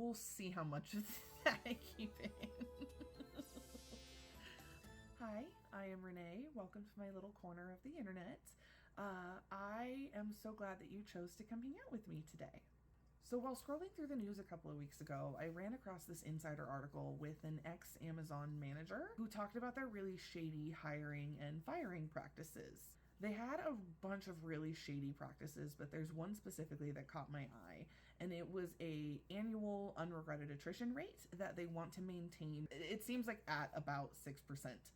we'll see how much of that I keep in. Hi, I am Renae. Welcome to my little corner of the internet. I am so glad that you chose to come hang out with me today. So while scrolling through the news a couple of weeks ago, I ran across this insider article with an ex-Amazon manager who talked about their really shady hiring and firing practices. They had a bunch of really shady practices, but there's one specifically that caught my eye, and it was a annual unregretted attrition rate that they want to maintain. It seems like at about 6%.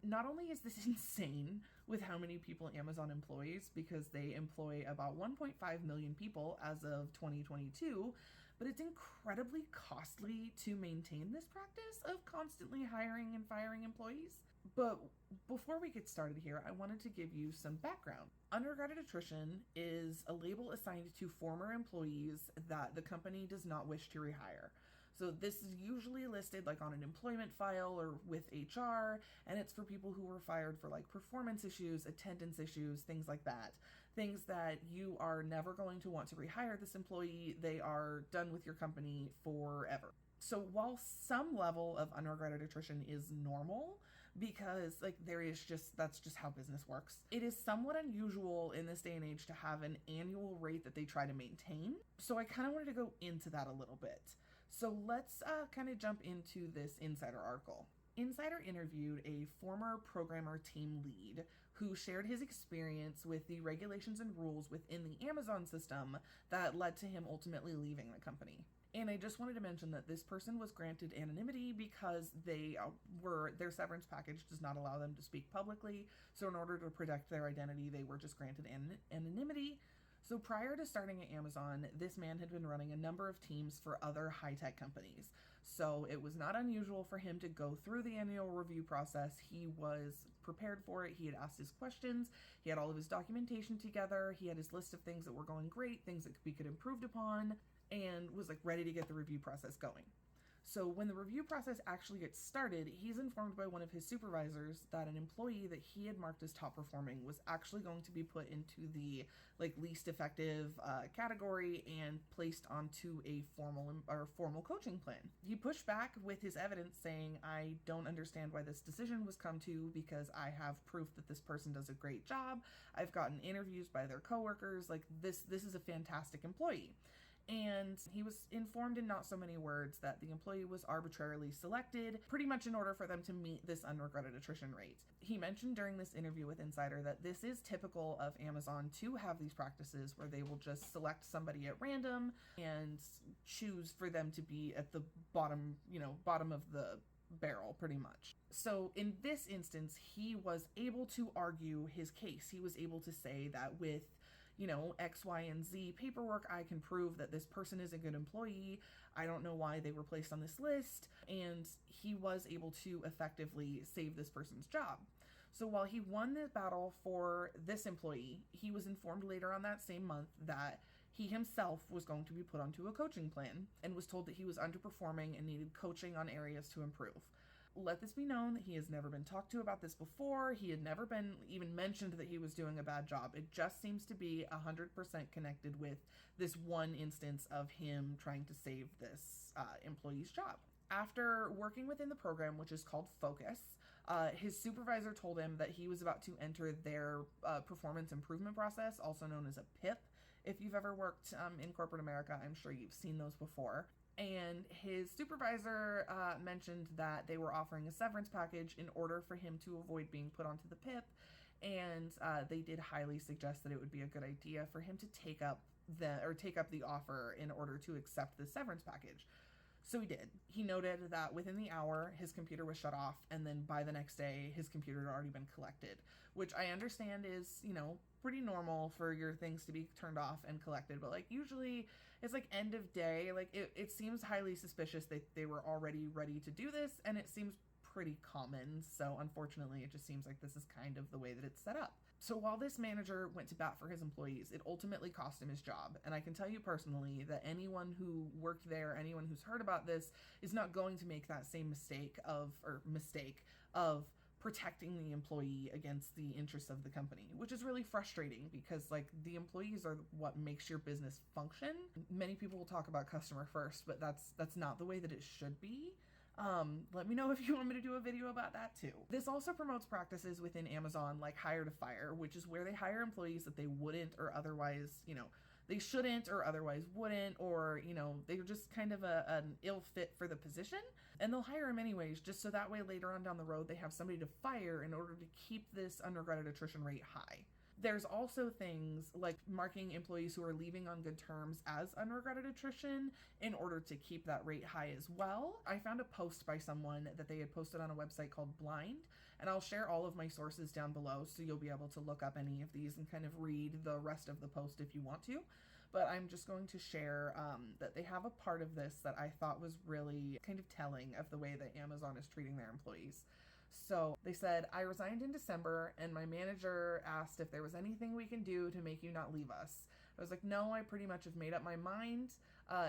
Not only is this insane with how many people Amazon employs, because they employ about 1.5 million people as of 2022, but it's incredibly costly to maintain this practice of constantly hiring and firing employees. But before we get started here, I wanted to give you some background. Unregretted attrition is a label assigned to former employees that the company does not wish to rehire. So this is usually listed like on an employment file or with HR, and it's for people who were fired for like performance issues, attendance issues, things like that. Things that you are never going to want to rehire this employee. They are done with your company forever. So while some level of unregretted attrition is normal, because like that's just how business works, it is somewhat unusual in this day and age to have an annual rate that they try to maintain. So I kind of wanted to go into that a little bit. So let's kind of jump into this insider article. Insider interviewed a former programmer team lead who shared his experience with the regulations and rules within the Amazon system that led to him ultimately leaving the company. And I just wanted to mention that this person was granted anonymity because their severance package does not allow them to speak publicly. So in order to protect their identity, they were just granted anonymity. So prior to starting at Amazon, this man had been running a number of teams for other high-tech companies. So it was not unusual for him to go through the annual review process. He was prepared for it. He had asked his questions. He had all of his documentation together. He had his list of things that were going great, things that could be improved upon, and was like ready to get the review process going. So when the review process actually gets started, he's informed by one of his supervisors that an employee that he had marked as top performing was actually going to be put into the like least effective category and placed onto a formal coaching plan. He pushed back with his evidence saying, "I don't understand why this decision was come to, because I have proof that this person does a great job. I've gotten interviews by their coworkers. Like this is a fantastic employee." And he was informed in not so many words that the employee was arbitrarily selected, pretty much in order for them to meet this unregretted attrition rate. He mentioned during this interview with Insider that this is typical of Amazon to have these practices where they will just select somebody at random and choose for them to be at the bottom of the barrel, pretty much. So in this instance, he was able to argue his case. He was able to say that with X, Y, and Z paperwork, I can prove that this person is a good employee. I don't know why they were placed on this list. And he was able to effectively save this person's job. So while he won the battle for this employee, he was informed later on that same month that he himself was going to be put onto a coaching plan and was told that he was underperforming and needed coaching on areas to improve. Let this be known that he has never been talked to about this before. He had never been even mentioned that he was doing a bad job. It just seems to be 100% connected with this one instance of him trying to save this employee's job. After working within the program, which is called Focus, his supervisor told him that he was about to enter their performance improvement process, also known as a PIP. If you've ever worked in corporate America, I'm sure you've seen those before. And his supervisor mentioned that they were offering a severance package in order for him to avoid being put onto the PIP. And they did highly suggest that it would be a good idea for him to take up the offer in order to accept the severance package. So he did. He noted that within the hour, his computer was shut off, and then by the next day, his computer had already been collected, which I understand is, pretty normal for your things to be turned off and collected, but like usually it's like end of day. Like it seems highly suspicious that they were already ready to do this, and it seems pretty common. So unfortunately, it just seems like this is kind of the way that it's set up. So while this manager went to bat for his employees, it ultimately cost him his job. And I can tell you personally that anyone who worked there, anyone who's heard about this, is not going to make that same mistake of protecting the employee against the interests of the company, which is really frustrating because like the employees are what makes your business function. Many people will talk about customer first, but that's not the way that it should be. Let me know if you want me to do a video about that too. This also promotes practices within Amazon like hire to fire, which is where they hire employees that they wouldn't or otherwise, they shouldn't or otherwise wouldn't, or, they're just kind of an ill fit for the position. And they'll hire them anyways, just so that way later on down the road, they have somebody to fire in order to keep this unregretted attrition rate high. There's also things like marking employees who are leaving on good terms as unregretted attrition in order to keep that rate high as well. I found a post by someone that they had posted on a website called Blind, and I'll share all of my sources down below so you'll be able to look up any of these and kind of read the rest of the post if you want to. But I'm just going to share that they have a part of this that I thought was really kind of telling of the way that Amazon is treating their employees. So they said, I resigned in December and my manager asked if there was anything we can do to make you not leave us. I was like, no, I pretty much have made up my mind.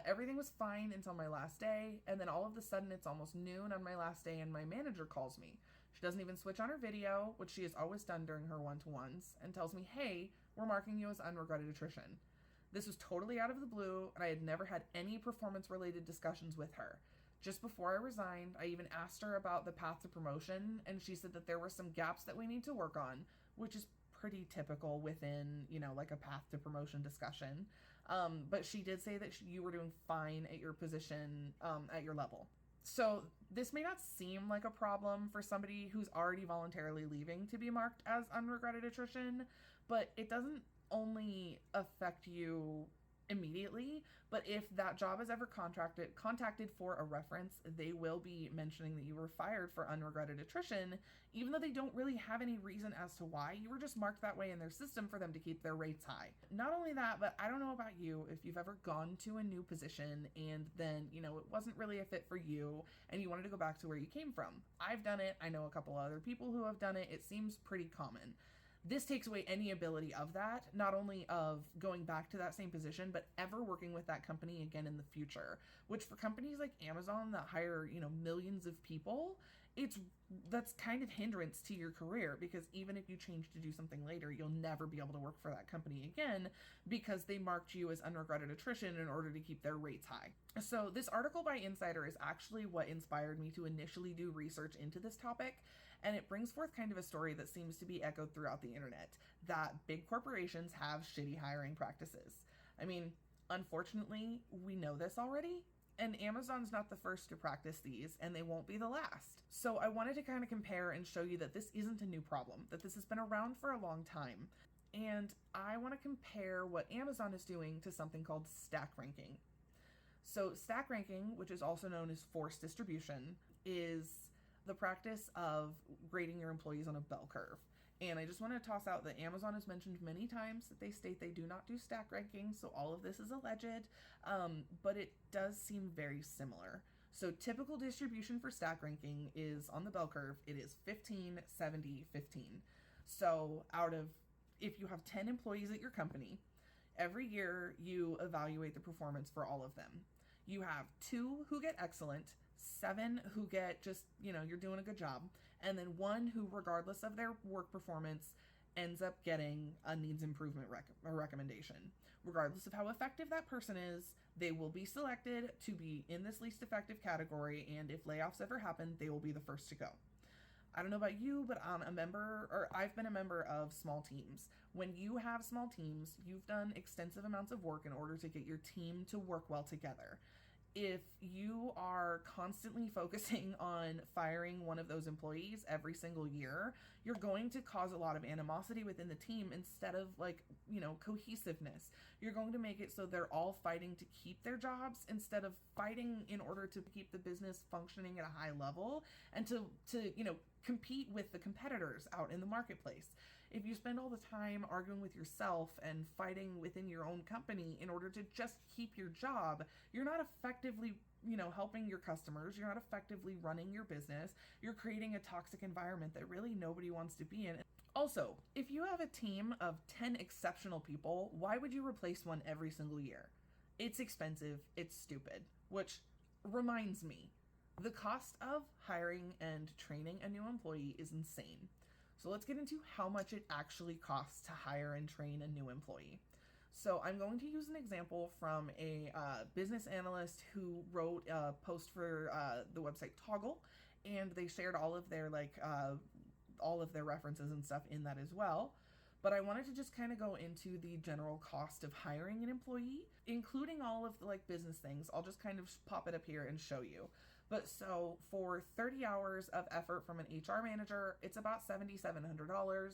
Everything was fine until my last day. And then all of a sudden it's almost noon on my last day and my manager calls me. She doesn't even switch on her video, which she has always done during her one-to-ones, and tells me, hey, we're marking you as unregretted attrition. This was totally out of the blue, and I had never had any performance-related discussions with her. Just before I resigned, I even asked her about the path to promotion, and she said that there were some gaps that we need to work on, which is pretty typical within, like a path to promotion discussion. But she did say that you were doing fine at your position, at your level. So this may not seem like a problem for somebody who's already voluntarily leaving to be marked as unregretted attrition, but it doesn't only affect you immediately, but if that job is ever contacted for a reference, they will be mentioning that you were fired for unregretted attrition, even though they don't really have any reason as to why. You were just marked that way in their system for them to keep their rates high. Not only that, but I don't know about you, if you've ever gone to a new position and then, it wasn't really a fit for you and you wanted to go back to where you came from. I've done it. I know a couple other people who have done it. It seems pretty common. This takes away any ability of that, not only of going back to that same position, but ever working with that company again in the future, which for companies like Amazon that hire, millions of people, that's kind of hindrance to your career, because even if you change to do something later, you'll never be able to work for that company again because they marked you as unregretted attrition in order to keep their rates high. So this article by Insider is actually what inspired me to initially do research into this topic. And it brings forth kind of a story that seems to be echoed throughout the internet, that big corporations have shitty hiring practices. I mean, unfortunately, we know this already, and Amazon's not the first to practice these, and they won't be the last. So I wanted to kind of compare and show you that this isn't a new problem, that this has been around for a long time. And I want to compare what Amazon is doing to something called stack ranking. So stack ranking, which is also known as forced distribution, is the practice of grading your employees on a bell curve. And I just want to toss out that Amazon has mentioned many times that they state they do not do stack ranking, so all of this is alleged, but it does seem very similar. So typical distribution for stack ranking is on the bell curve, it is 15, 70, 15. So if you have 10 employees at your company, every year you evaluate the performance for all of them. You have 2 who get excellent, 7 who get just, you're doing a good job, and then 1 who, regardless of their work performance, ends up getting a needs improvement recommendation. Regardless of how effective that person is, they will be selected to be in this least effective category, and if layoffs ever happen, they will be the first to go. I don't know about you, but I've been a member of small teams. When you have small teams, you've done extensive amounts of work in order to get your team to work well together. If you are constantly focusing on firing one of those employees every single year, you're going to cause a lot of animosity within the team instead of cohesiveness. You're going to make it so they're all fighting to keep their jobs instead of fighting in order to keep the business functioning at a high level and to compete with the competitors out in the marketplace. If you spend all the time arguing with yourself and fighting within your own company in order to just keep your job, you're not effectively, helping your customers. You're not effectively running your business. You're creating a toxic environment that really nobody wants to be in. Also, if you have a team of 10 exceptional people, why would you replace one every single year? It's expensive. It's stupid. Which reminds me, The cost of hiring and training a new employee is insane. So let's get into how much it actually costs to hire and train a new employee. So I'm going to use an example from a business analyst who wrote a post for the website Toggle, and they shared all of their references and stuff in that as well. But I wanted to just kind of go into the general cost of hiring an employee, including all of the business things. I'll just kind of pop it up here and show you. But so for 30 hours of effort from an HR manager, it's about $7,700.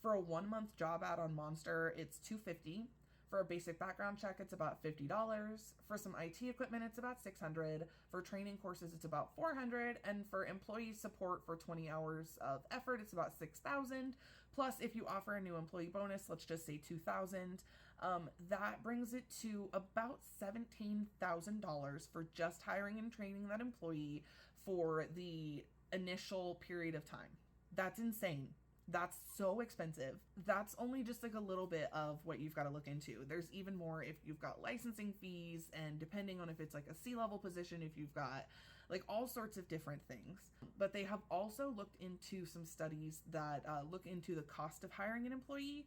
For a 1-month job ad on Monster, it's $250. For a basic background check, it's about $50. For some IT equipment, it's about $600. For training courses, it's about $400. And for employee support for 20 hours of effort, it's about $6,000. Plus, if you offer a new employee bonus, let's just say $2,000. That brings it to about $17,000 for just hiring and training that employee for the initial period of time. That's insane. That's so expensive. That's only just a little bit of what you've got to look into. There's even more if you've got licensing fees, and depending on if it's a C-level position, if you've got all sorts of different things. But they have also looked into some studies that look into the cost of hiring an employee.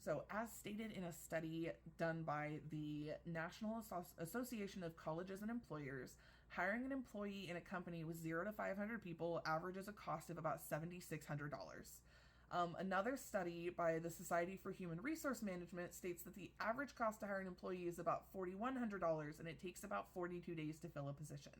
So as stated in a study done by the National Association of Colleges and Employers, hiring an employee in a company with 0 to 500 people averages a cost of about $7,600. Another study by the Society for Human Resource Management states that the average cost to hire an employee is about $4,100, and it takes about 42 days to fill a position.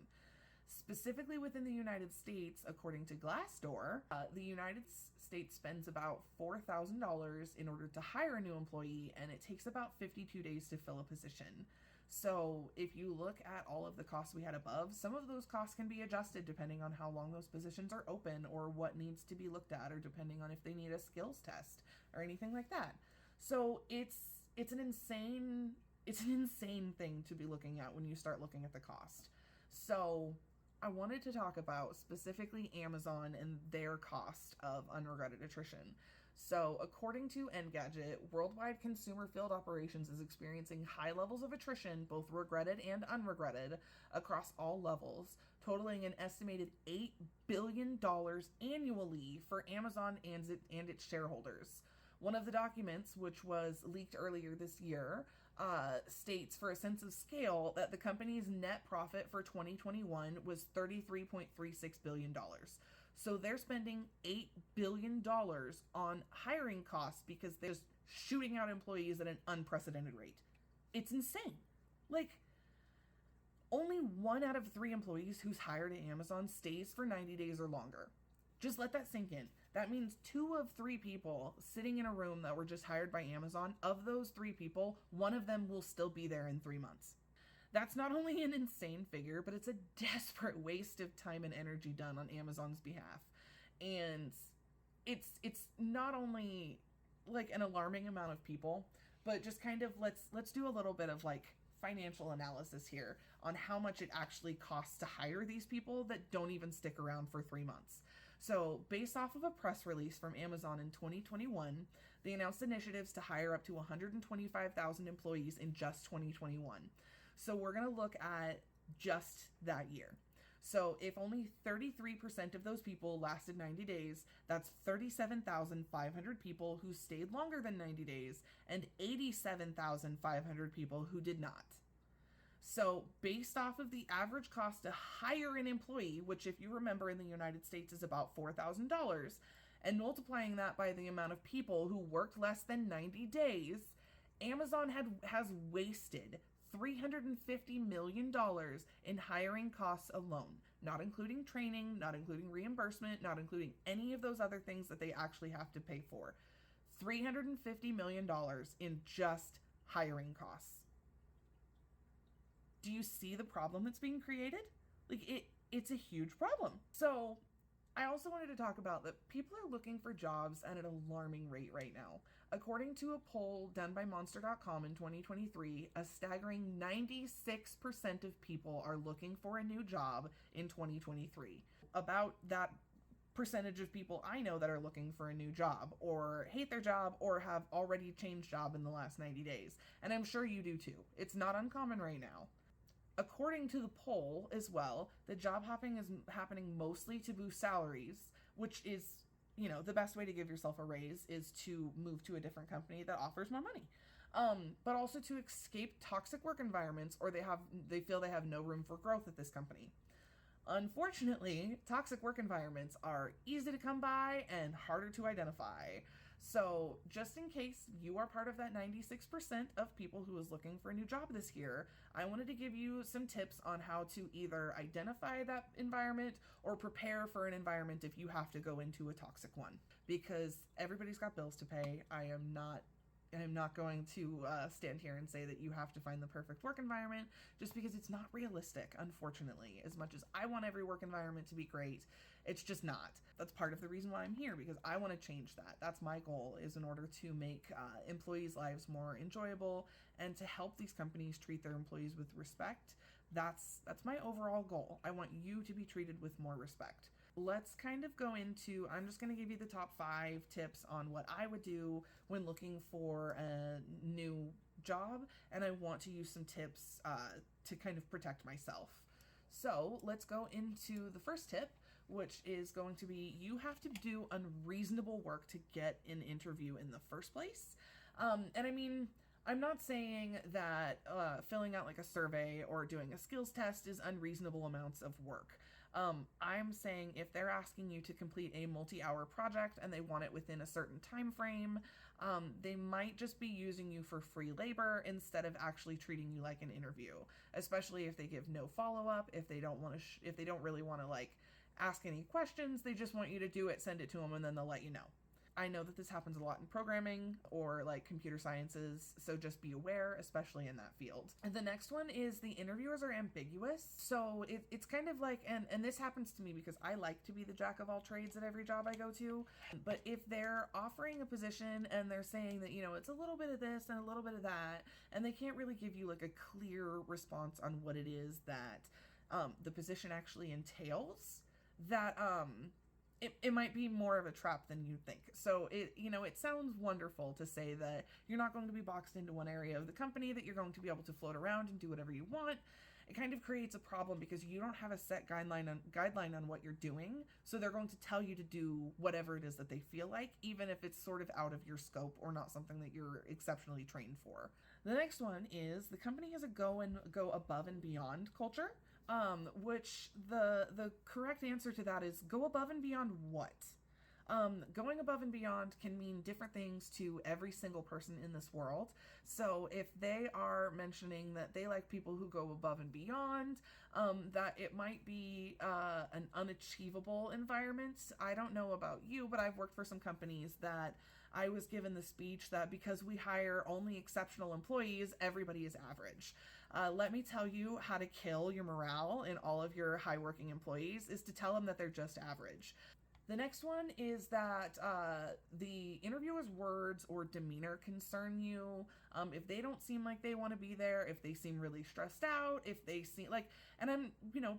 Specifically within the United States, according to Glassdoor, the United States spends about $4,000 in order to hire a new employee, and it takes about 52 days to fill a position. So if you look at all of the costs we had above, some of those costs can be adjusted depending on how long those positions are open, or what needs to be looked at, or depending on if they need a skills test or anything like that. So it's an insane thing to be looking at when you start looking at the cost. So I wanted to talk about specifically Amazon and their cost of unregretted attrition. So according to Engadget, worldwide consumer field operations is experiencing high levels of attrition, both regretted and unregretted, across all levels, totaling an estimated $8 billion annually for Amazon and its shareholders. One of the documents, which was leaked earlier this year, states for a sense of scale that the company's net profit for 2021 was $33.36 billion. So they're spending $8 billion on hiring costs because they're just shooting out employees at an unprecedented rate. It's insane. Only 1 out of 3 employees who's hired at Amazon stays for 90 days or longer. Just let that sink in. That means 2 of 3 people sitting in a room that were just hired by Amazon, of those 3 people, 1 of them will still be there in 3 months. That's not only an insane figure, but it's a desperate waste of time and energy done on Amazon's behalf. And it's not only an alarming amount of people, but just kind of let's do a little bit of financial analysis here on how much it actually costs to hire these people that don't even stick around for 3 months. So based off of a press release from Amazon in 2021, they announced initiatives to hire up to 125,000 employees in just 2021. So we're going to look at just that year. So if only 33% of those people lasted 90 days, that's 37,500 people who stayed longer than 90 days and 87,500 people who did not. So based off of the average cost to hire an employee, which if you remember in the United States is about $4,000, and multiplying that by the amount of people who worked less than 90 days, Amazon has wasted $350 million in hiring costs alone, not including training, not including reimbursement, not including any of those other things that they actually have to pay for. $350 million in just hiring costs. Do you see the problem that's being created? It's a huge problem. So I also wanted to talk about that people are looking for jobs at an alarming rate right now. According to a poll done by Monster.com in 2023, a staggering 96% of people are looking for a new job in 2023. About that percentage of people I know that are looking for a new job, or hate their job, or have already changed job in the last 90 days. And I'm sure you do too. It's not uncommon right now. According to the poll as well, the job hopping is happening mostly to boost salaries, which is, the best way to give yourself a raise is to move to a different company that offers more money. But also to escape toxic work environments, or they feel they have no room for growth at this company. Unfortunately, toxic work environments are easy to come by and harder to identify. So, just in case you are part of that 96% of people who is looking for a new job this year, I wanted to give you some tips on how to either identify that environment or prepare for an environment if you have to go into a toxic one. Because everybody's got bills to pay. I am not going to stand here and say that you have to find the perfect work environment, just because it's not realistic, unfortunately. As much as I want every work environment to be great, it's just not. That's part of the reason why I'm here, because I want to change that. That's my goal, is in order to make employees' lives more enjoyable and to help these companies treat their employees with respect. That's my overall goal. I want you to be treated with more respect. Let's kind of go into, I'm just going to give you the top 5 tips on what I would do when looking for a new job, and I want to use some tips to kind of protect myself. So let's go into the first tip, which is going to be, you have to do unreasonable work to get an interview in the first place. And I mean, I'm not saying that filling out like a survey or doing a skills test is unreasonable amounts of work. I'm saying if they're asking you to complete a multi-hour project and they want it within a certain time frame, they might just be using you for free labor instead of actually treating you like an interview, especially if they give no follow-up, if they don't really want to like ask any questions, they just want you to do it, send it to them, and then they'll let you know. I know that this happens a lot in programming or like computer sciences, so just be aware, especially in that field. And the next one is the interviewers are ambiguous. So it's kind of like, and this happens to me because I like to be the jack of all trades at every job I go to. But if they're offering a position and they're saying that, it's a little bit of this and a little bit of that, and they can't really give you like a clear response on what it is that the position actually entails, that it might be more of a trap than you think. So it sounds wonderful to say that you're not going to be boxed into one area of the company, that you're going to be able to float around and do whatever you want. It kind of creates a problem because you don't have a set guideline on what you're doing. So they're going to tell you to do whatever it is that they feel like, even if it's sort of out of your scope or not something that you're exceptionally trained for. The next one is the company has a go above and beyond culture. Which the correct answer to that is go above and beyond what? Going above and beyond can mean different things to every single person in this world. So if they are mentioning that they like people who go above and beyond, that it might be an unachievable environment. I don't know about you, but I've worked for some companies that I was given the speech that because we hire only exceptional employees, everybody is average. Let me tell you how to kill your morale in all of your high-working employees is to tell them that they're just average. The next one is that the interviewer's words or demeanor concern you. If they don't seem like they want to be there, if they seem really stressed out, if they seem like, and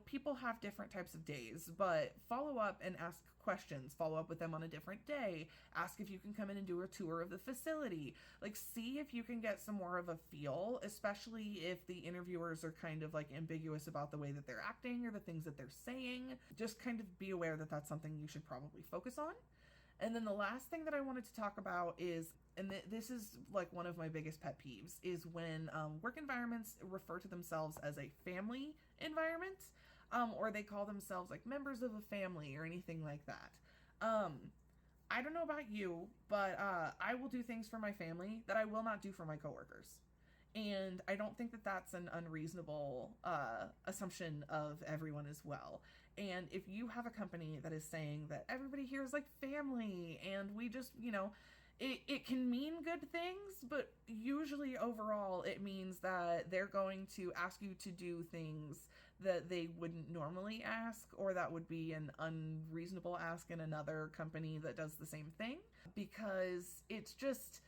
people have different types of days, but follow up and ask questions, follow up with them on a different day, ask if you can come in and do a tour of the facility, like see if you can get some more of a feel, especially if the interviewers are kind of like ambiguous about the way that they're acting or the things that they're saying. Just kind of be aware that that's something you should probably focus on. And then the last thing that I wanted to talk about is, and this is like one of my biggest pet peeves, is when work environments refer to themselves as a family environment, or they call themselves like members of a family or anything like that. I don't know about you, but I will do things for my family that I will not do for my coworkers. And I don't think that that's an unreasonable assumption of everyone as well. And if you have a company that is saying that everybody here is like family and we just, it can mean good things, but usually overall it means that they're going to ask you to do things that they wouldn't normally ask, or that would be an unreasonable ask in another company that does the same thing, because it's just,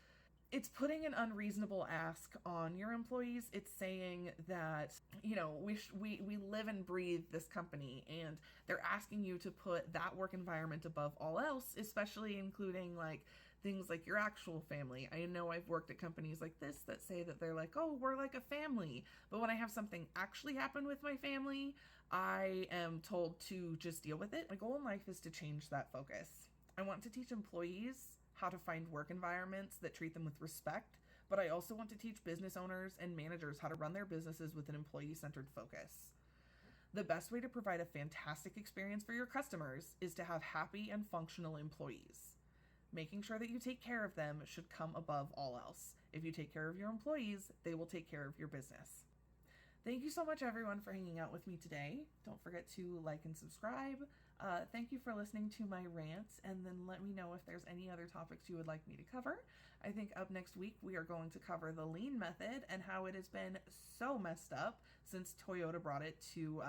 it's putting an unreasonable ask on your employees. It's saying that, we live and breathe this company, and they're asking you to put that work environment above all else, especially including like things like your actual family. I know I've worked at companies like this that say that they're like, oh, we're like a family. But when I have something actually happen with my family, I am told to just deal with it. My goal in life is to change that focus. I want to teach employees how to find work environments that treat them with respect, but I also want to teach business owners and managers how to run their businesses with an employee centered focus. The best way to provide a fantastic experience for your customers is to have happy and functional employees. Making sure that you take care of them should come above all else. If you take care of your employees, they will take care of your business. Thank you so much, everyone, for hanging out with me today. Don't forget to like and subscribe. Thank you for listening to my rants, and then let me know if there's any other topics you would like me to cover. I think up next week we are going to cover the lean method and how it has been so messed up since Toyota brought it to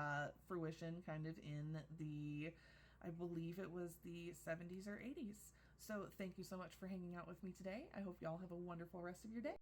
fruition kind of in the, I believe it was the 70s or 80s. So thank you so much for hanging out with me today. I hope y'all have a wonderful rest of your day.